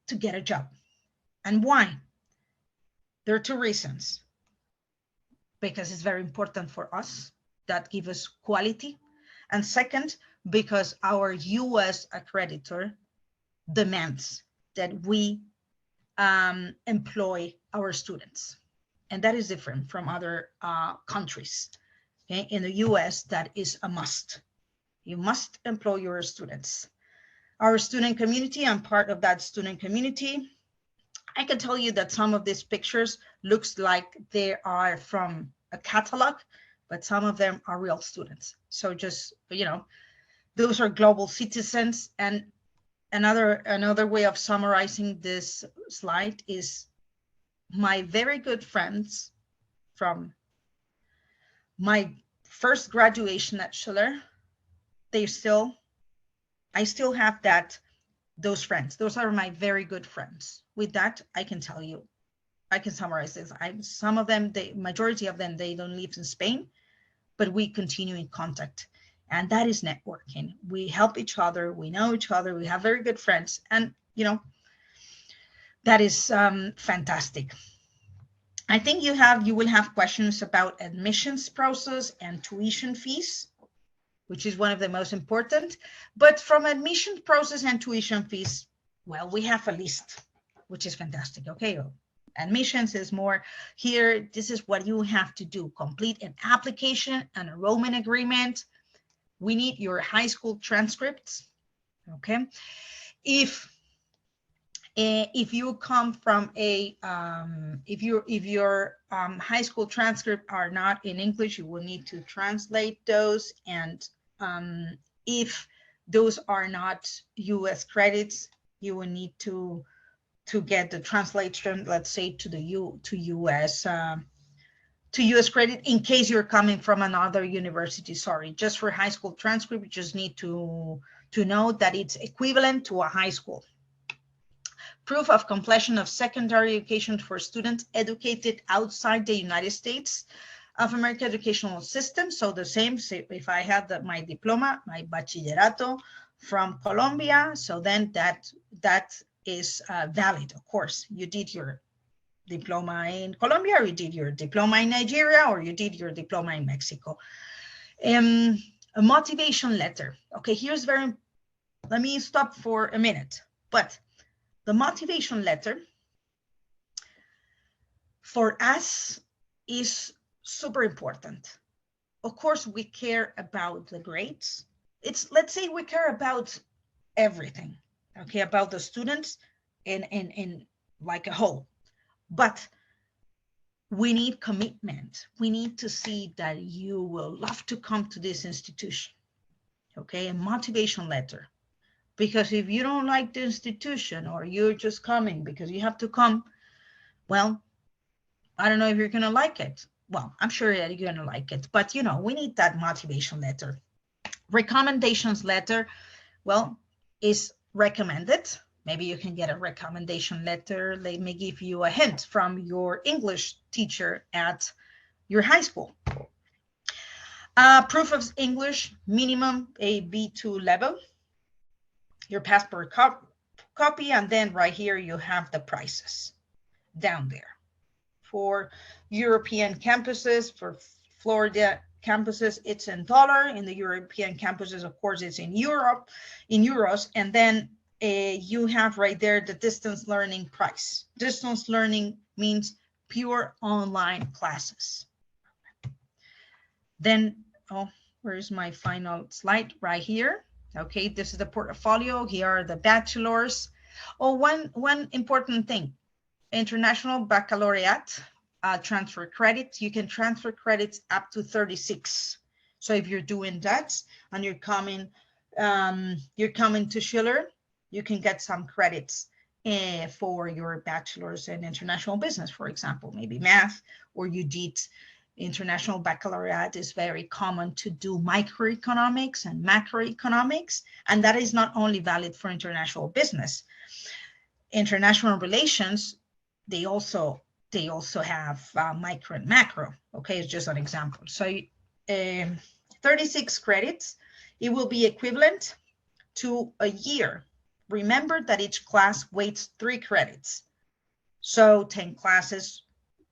to get a job. And why? There are 2 reasons. Because it's very important for us, that give us quality. And second, because our US accreditor demands that we employ our students. And that is different from other countries. Okay? In the US, that is a must. You must employ your students. Our student community, I'm part of that student community. I can tell you that some of these pictures looks like they are from a catalog, but some of them are real students. So just, you know, those are global citizens. And another way of summarizing this slide is my very good friends from my first graduation at Schiller. I still have those friends. Those are my very good friends. With that, I can tell you, I can summarize this. Some of them, the majority of them, they don't live in Spain, but we continue in contact. And that is networking. We help each other. We know each other. We have very good friends. And, you know, that is fantastic. I think you will have questions about admissions process and tuition fees, which is one of the most important. But from admission process and tuition fees, well, we have a list, which is fantastic. Okay, admissions is more here. This is what you have to do. Complete an application, an enrollment agreement. We need your high school transcripts. Okay, if you come from a if your high school transcript are not in English, you will need to translate those. And if those are not US credits, you will need to get the translation, let's say, to US credit, in case you're coming from another university. Sorry, just for high school transcript, you just need to know that it's equivalent to a high school. Proof of completion of secondary education for students educated outside the United States of America educational system. So the same, say if I had my diploma, my bachillerato from Colombia, so then that is valid. Of course, you did your diploma in Colombia, or you did your diploma in Nigeria, or you did your diploma in Mexico. A motivation letter. Okay, here's let me stop for a minute. But the motivation letter for us is super important. Of course, we care about the grades. Let's say we care about everything, okay, about the students in like a whole. But we need commitment. We need to see that you will love to come to this institution, okay, a motivation letter. Because if you don't like the institution, or you're just coming because you have to come, well, I don't know if you're going to like it. Well, I'm sure that you're going to like it, but you know, we need that motivation letter. Recommendations letter, well, is recommended. Maybe you can get a recommendation letter. Let me give you a hint from your English teacher at your high school. Proof of English, minimum a B2 level. Your passport copy, and then right here you have the prices down there. For European campuses, for Florida campuses, it's in dollar. In the European campuses, of course, it's in euros. And then you have right there the distance learning price. Distance learning means pure online classes. Then, where's my final slide? Right here. Okay, this is the portfolio. Here are the bachelors. One important thing, international baccalaureate transfer credits. You can transfer credits up to 36. So if you're doing that and you're coming to Schiller, you can get some credits for your bachelor's in international business, for example, maybe math, or you did international baccalaureate. Is very common to do microeconomics and macroeconomics, and that is not only valid for international business. International relations, they also have micro and macro. Okay, it's just an example. So 36 credits, it will be equivalent to a year. Remember that each class weighs 3 credits. So 10 classes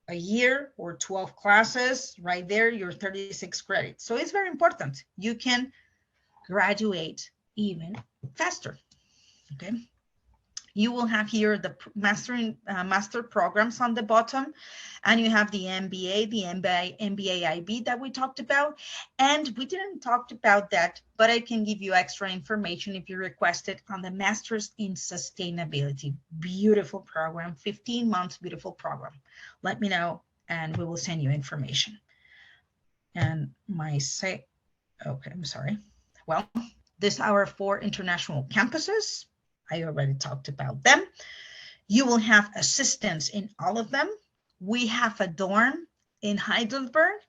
a year, or 12 classes, right there, your 36 credits. So it's very important. You can graduate even faster, okay? You will have here the master programs on the bottom, and you have the MBA, the MBA IB that we talked about. And we didn't talk about that, but I can give you extra information if you request it on the Masters in Sustainability. Beautiful program, 15 months, beautiful program. Let me know and we will send you information. And okay, I'm sorry. Well, these are our 4 international campuses. I already talked about them. You will have assistance in all of them. We have a dorm in Heidelberg.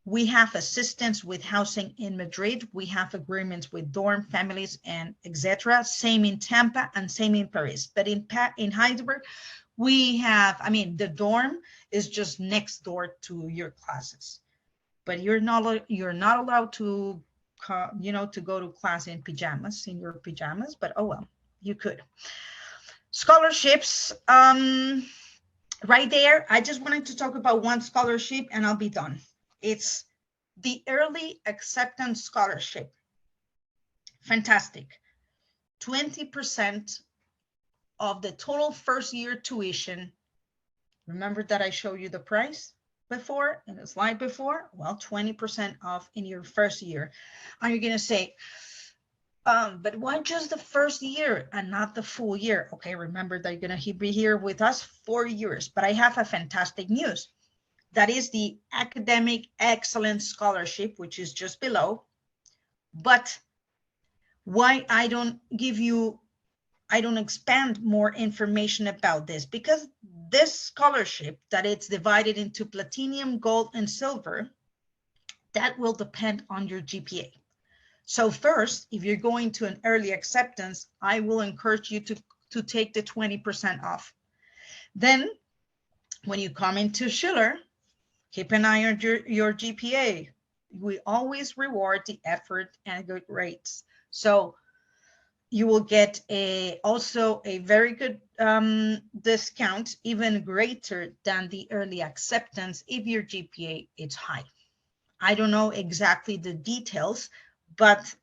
We have assistance with housing in Madrid. We have agreements with dorm families and etc. Same in Tampa and same in Paris. But in Heidelberg, we have, I mean, the dorm is just next door to your classes. But you're not allowed to, to go to class in your pajamas, but oh well, you could. Scholarships, right there, I just wanted to talk about one scholarship and I'll be done. It's the Early Acceptance Scholarship. Fantastic. 20% of the total first year tuition. Remember that I showed you the price before in the slide before? Well, 20% off in your first year. And you're gonna say, but why just the first year and not the full year? Okay, remember that you're gonna be here with us 4 years, but I have a fantastic news. That is the Academic Excellence Scholarship, which is just below. But why I don't expand more information about this, because this scholarship that it's divided into platinum, gold, and silver, that will depend on your GPA. So first, if you're going to an early acceptance, I will encourage you to take the 20% off. Then when you come into Schiller, keep an eye on your GPA. We always reward the effort and good grades. So you will get also a very good discount, even greater than the early acceptance if your GPA is high. I don't know exactly the details, but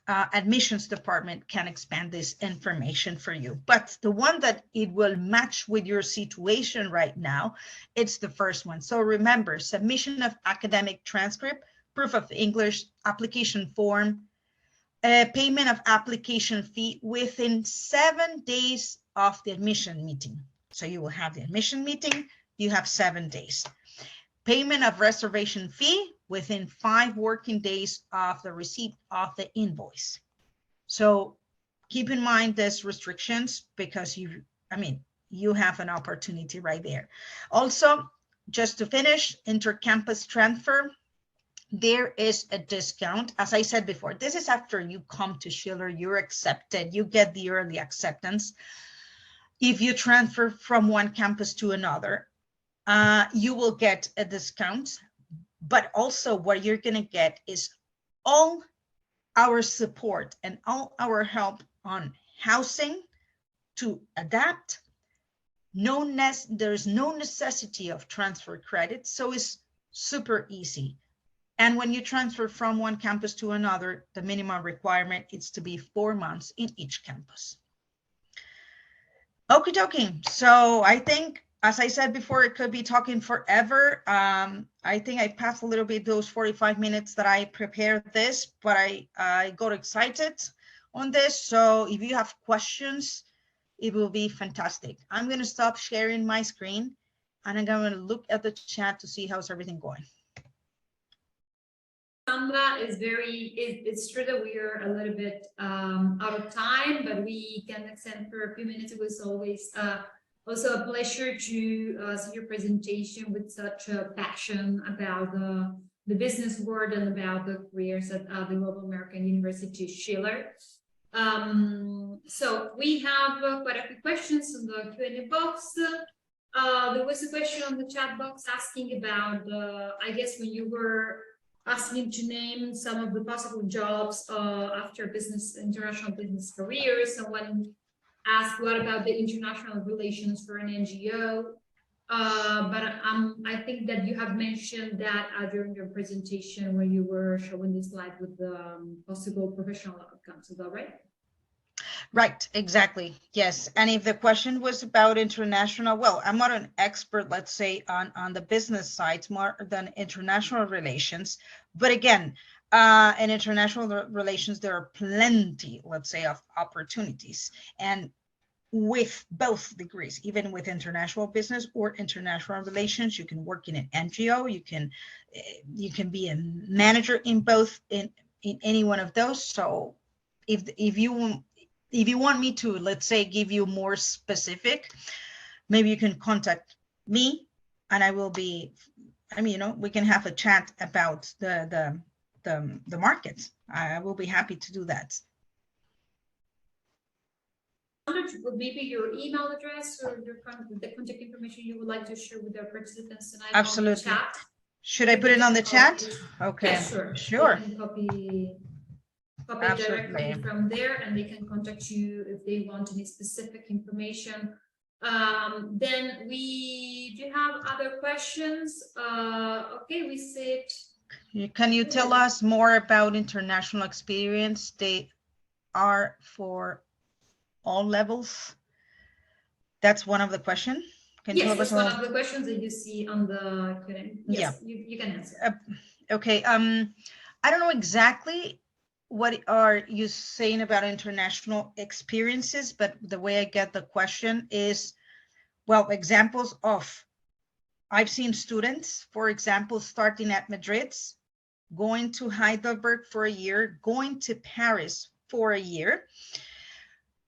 admissions department can expand this information for you. But the one that it will match with your situation right now, it's the first one. So remember, submission of academic transcript, proof of English, application form, payment of application fee within 7 days of the admission meeting. So you will have the admission meeting, you have 7 days. Payment of reservation fee within 5 working days of the receipt of the invoice. So keep in mind these restrictions because you have an opportunity right there. Also, just to finish, intercampus transfer, there is a discount. As I said before, this is after you come to Schiller, you're accepted, you get the early acceptance. If you transfer from one campus to another, you will get a discount, but also what you're going to get is all our support and all our help on housing to adapt. There's no necessity of transfer credits, so it's super easy. And when you transfer from one campus to another, the minimum requirement is to be 4 months in each campus. Okie dokie. So I think, as I said before, it could be talking forever. I think I passed a little bit those 45 minutes that I prepared this, but I got excited on this. So if you have questions, it will be fantastic. I'm going to stop sharing my screen and I'm going to look at the chat to see how's everything going. Sandra is it's true that we are a little bit out of time, but we can extend for a few minutes. It was always also a pleasure to see your presentation with such a passion about the business world and about the careers at the Global American University Schiller. So we have quite a few questions in the Q&A box. There was a question on the chat box asking about, I guess, when you were asking to name some of the possible jobs after international business careers. Someone asked, what about the international relations for an NGO? But I think that you have mentioned that during your presentation when you were showing the slide with the possible professional outcomes. Is that right? Right, exactly. Yes. And if the question was about international, well, I'm not an expert, let's say, on the business side, more than international relations. But again, in international relations, there are plenty, let's say, of opportunities. And with both degrees, even with international business or international relations, you can work in an NGO, you can be a manager in both, in any one of those. So if you want me to, let's say, give you more specific, maybe you can contact me and I will be, I mean, we can have a chat about the market. I will be happy to do that. Maybe your email address or the contact information you would like to share with our participants tonight. Absolutely. On the chat. Should I put it on the chat? Okay. Yeah, sure. Sure. They can copy Absolutely. directly from there, and they can contact you if they want any specific information. Then we do have other questions. Okay, we said. Can you tell us more about international experience? They are for all levels. That's one of the questions. Yes, that's one of the questions that you see on the Q&A. Yes, yeah. You can answer. Okay. I don't know exactly what are you saying about international experiences, but the way I get the question is, well, examples of, I've seen students, for example, starting at Madrid, going to Heidelberg for a year, going to Paris for a year,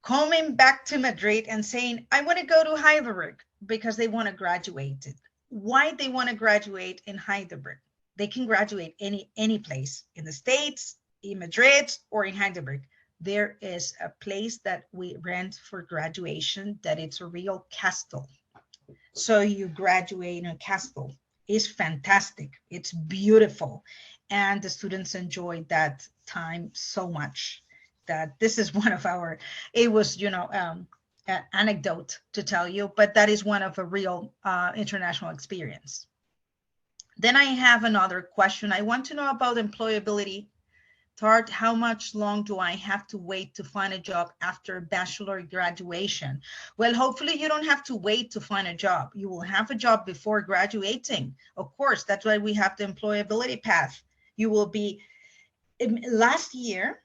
coming back to Madrid and saying, I want to go to Heidelberg because they want to graduate. Why they want to graduate in Heidelberg? They can graduate any place in the States, in Madrid, or in Heidelberg. There is a place that we rent for graduation that it's a real castle. So you graduate in a castle. It's fantastic. It's beautiful. And the students enjoyed that time so much that this is one of our, it was, an anecdote to tell you, but that is one of a real international experience. Then I have another question. I want to know about employability. Tart, how much long do I have to wait to find a job after bachelor graduation? Well, hopefully you don't have to wait to find a job. You will have a job before graduating. Of course, that's why we have the employability path. You will be, last year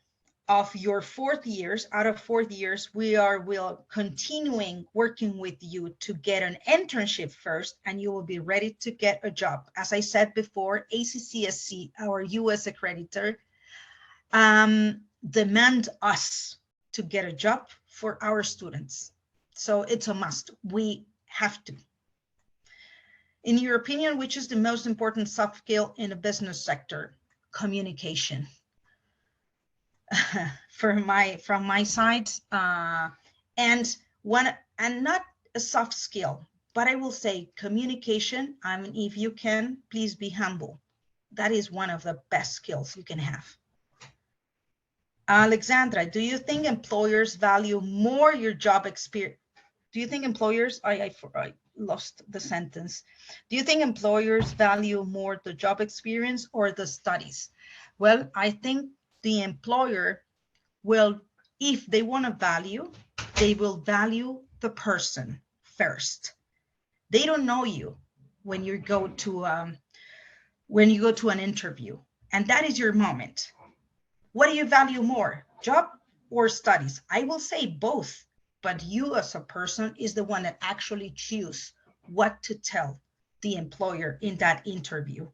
of your 4th years, out of 4 years, will continuing working with you to get an internship first, and you will be ready to get a job. As I said before, ACCSC, our US accreditor, demand us to get a job for our students. So it's a must. We have to. In your opinion, which is the most important soft skill in the business sector? Communication. From my side, and not a soft skill, but I will say communication. I mean, if you can, please be humble. That is one of the best skills you can have. Alexandra, do you think employers value more your job experience? Do you think employers, I lost the sentence. Do you think employers value more the job experience or the studies? Well, I think the employer will, if they want to value, they will value the person first. They don't know you when you go to an interview, and that is your moment. What do you value more, job or studies? I will say both, but you as a person is the one that actually choose what to tell the employer in that interview.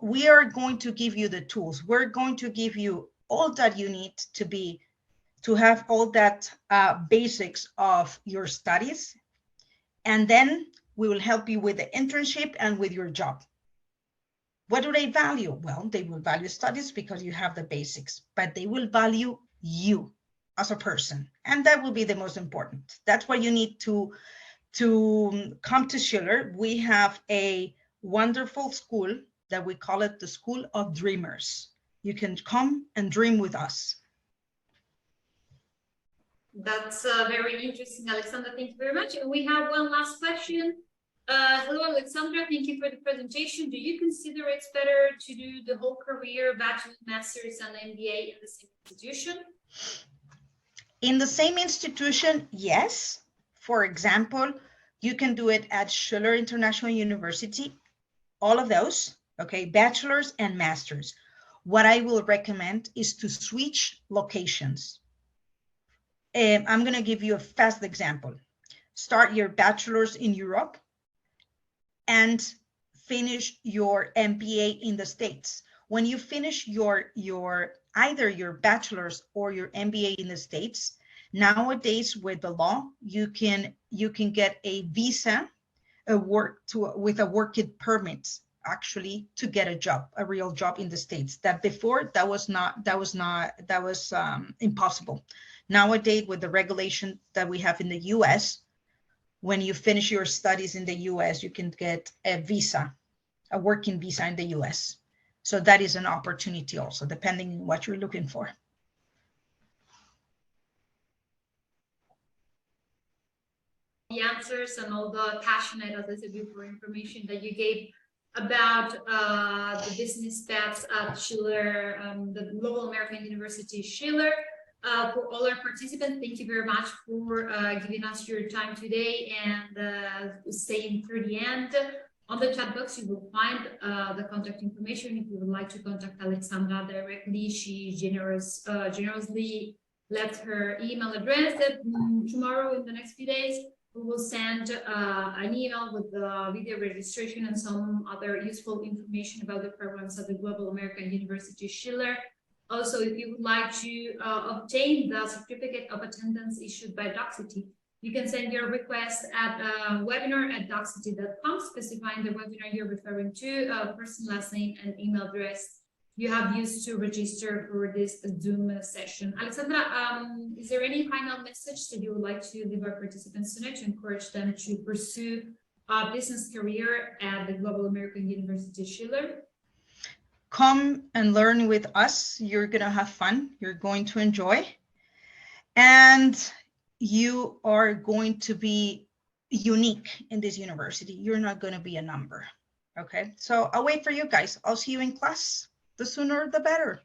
We are going to give you the tools. We're going to give you all that you need to have all that basics of your studies. And then we will help you with the internship and with your job. What do they value? Well, they will value studies because you have the basics, but they will value you as a person. And that will be the most important. That's why you need to come to Schiller. We have a wonderful school that we call it the School of Dreamers. You can come and dream with us. That's very interesting, Alexandra. Thank you very much. And we have one last question. Hello, Alexandra. Thank you for the presentation. Do you consider it's better to do the whole career, bachelor's, master's, and MBA in the same institution? In the same institution, yes. For example, you can do it at Schiller International University, all of those, okay, bachelor's and master's. What I will recommend is to switch locations. I'm going to give you a fast example. Start your bachelor's in Europe and finish your MBA in the States. When you finish either your bachelor's or your MBA in the States, nowadays with the law, you can get a visa, with a working permit, actually, to get a job, a real job in the States. That before, that was impossible. Nowadays, with the regulation that we have in the US, when you finish your studies in the US, you can get a visa, a working visa in the US. So that is an opportunity also, depending on what you're looking for. The answers and all the passionate, as I said before, information that you gave about the business paths at Schiller, the Global American University Schiller. For all our participants, thank you very much for giving us your time today and staying through the end. On the chat box, you will find the contact information if you would like to contact Alexandra directly. She generously left her email address. Tomorrow, in the next few days, we will send an email with the video registration and some other useful information about the programs at the Global American University Schiller. Also, if you would like to obtain the certificate of attendance issued by Docsity, you can send your request at webinar@docsity.com, specifying the webinar you're referring to, first and last name and email address you have used to register for this Zoom session. Alexandra, is there any final message that you would like to leave our participants tonight to encourage them to pursue a business career at the Global American University Schiller? Come and learn with us. You're going to have fun. You're going to enjoy. And you are going to be unique in this university. You're not going to be a number. Okay, so I'll wait for you guys. I'll see you in class. The sooner, the better.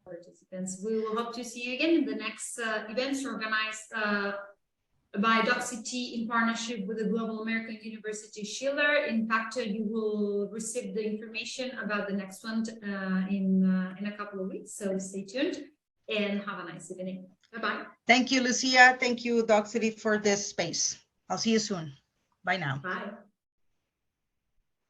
Participants, we will hope to see you again in the next events organized by Docsity in partnership with the Global American University Schiller. In fact, you will receive the information about the next one in a couple of weeks. So stay tuned and have a nice evening. Bye-bye. Thank you, Lucia. Thank you, Docsity, for this space. I'll see you soon. Bye now. Bye.